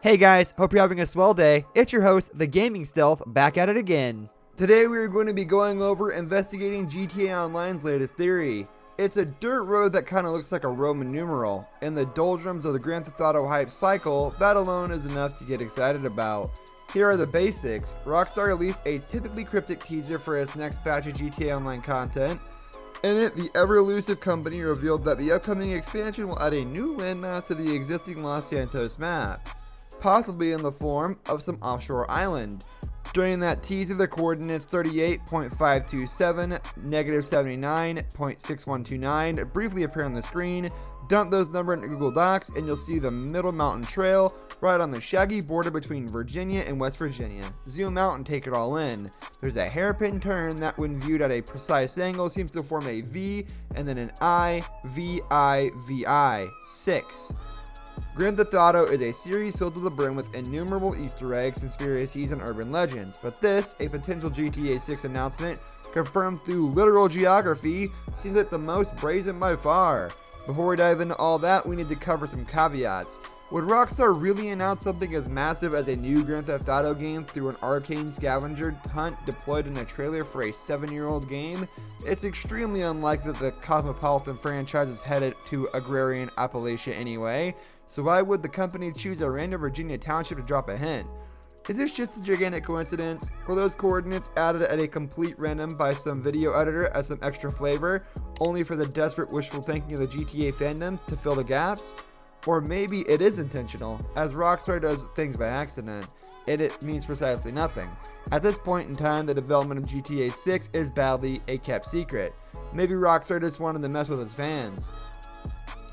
Hey guys, hope you're having a swell day. It's your host, The Gaming Stealth, back at it again. Today we are going to be going over investigating GTA Online's latest theory. It's a dirt road that kind of looks like a Roman numeral. In the doldrums of the Grand Theft Auto hype cycle, that alone is enough to get excited about. Here are the basics. Rockstar released a typically cryptic teaser for its next batch of GTA Online content. In it, the ever-elusive company revealed that the upcoming expansion will add a new landmass to the existing Los Santos map, possibly in the form of some offshore island. During that teaser, the coordinates 38.527, -79.6129 briefly appear on the screen. Dump those numbers into Google Docs and you'll see the Middle Mountain Trail right on the shaggy border between Virginia and West Virginia. Zoom out and take it all in. There's a hairpin turn that, when viewed at a precise angle, seems to form a V and then an I, V, I, V, I, 6. Grand Theft Auto is a series filled to the brim with innumerable Easter eggs, conspiracies, and urban legends, but this, a potential GTA 6 announcement, confirmed through literal geography, seems like the most brazen by far. Before we dive into all that, we need to cover some caveats. Would Rockstar really announce something as massive as a new Grand Theft Auto game through an arcane scavenger hunt deployed in a trailer for a 7-year-old game? It's extremely unlikely that the Cosmopolitan franchise is headed to agrarian Appalachia anyway, so why would the company choose a random Virginia township to drop a hint? Is this just a gigantic coincidence? Were those coordinates added at a complete random by some video editor as some extra flavor, only for the desperate wishful thinking of the GTA fandom to fill the gaps? Or maybe it is intentional, as Rockstar does things by accident, and it means precisely nothing. At this point in time, the development of GTA 6 is badly a kept secret. Maybe Rockstar just wanted to mess with its fans.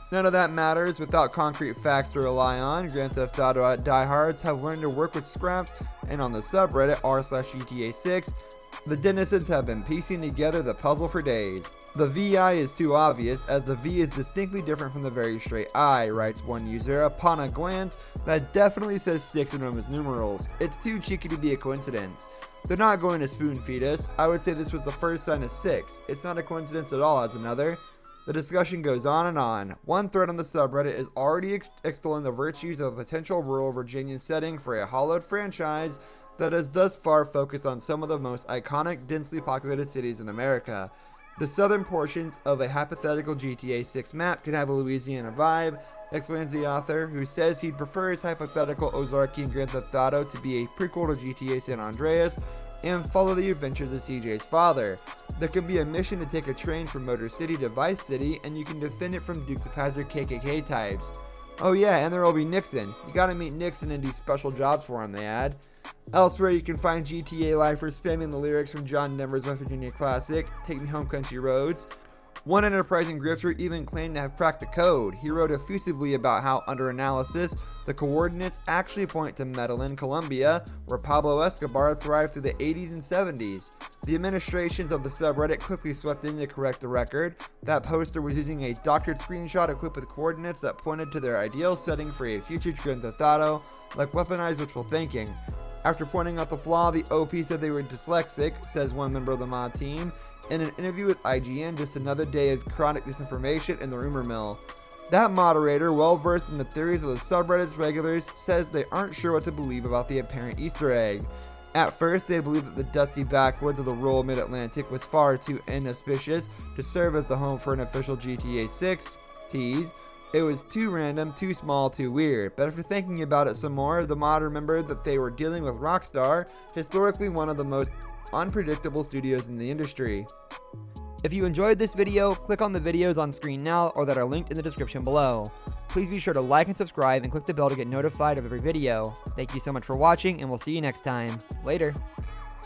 None of that matters without concrete facts to rely on. Grand Theft Auto diehards have learned to work with scraps, and on the subreddit r/GTA6, the denizens have been piecing together the puzzle for days. The VI is too obvious, as the V is distinctly different from the very straight I, writes one user. Upon a glance, that definitely says 6 in Roman numerals. It's too cheeky to be a coincidence. They're not going to spoon feed us. I would say this was the first sign of 6. It's not a coincidence at all, adds another. The discussion goes on and on. One thread on the subreddit is already extolling the virtues of a potential rural Virginian setting for a hollowed franchise that has thus far focused on some of the most iconic, densely populated cities in America. The southern portions of a hypothetical GTA 6 map could have a Louisiana vibe, explains the author, who says he'd prefer his hypothetical Ozarkian Grand Theft Auto to be a prequel to GTA San Andreas and follow the adventures of CJ's father. There could be a mission to take a train from Motor City to Vice City, and you can defend it from Dukes of Hazzard KKK types. Oh yeah, and there will be Nixon. You gotta meet Nixon and do special jobs for him, they add. Elsewhere, you can find GTA lifers spamming the lyrics from John Denver's West Virginia classic, Take Me Home Country Roads. One enterprising grifter even claimed to have cracked the code. He wrote effusively about how, under analysis, the coordinates actually point to Medellin, Colombia, where Pablo Escobar thrived through the 80s and 70s. The administrations of the subreddit quickly swept in to correct the record. That poster was using a doctored screenshot equipped with coordinates that pointed to their ideal setting for a future Grand Theft Auto, like weaponized wishful thinking. After pointing out the flaw, the OP said they were dyslexic, says one member of the mod team. In an interview with IGN, just another day of chronic disinformation in the rumor mill. That moderator, well versed in the theories of the subreddit's regulars, says they aren't sure what to believe about the apparent Easter egg. At first, they believed that the dusty backwoods of the rural mid-Atlantic was far too inauspicious to serve as the home for an official GTA 6 tease. It was too random, too small, too weird. But after thinking about it some more, the mod remembered that they were dealing with Rockstar, historically one of the most unpredictable studios in the industry. If you enjoyed this video, click on the videos on screen now or that are linked in the description below. Please be sure to like and subscribe and click the bell to get notified of every video. Thank you so much for watching, and we'll see you next time. Later.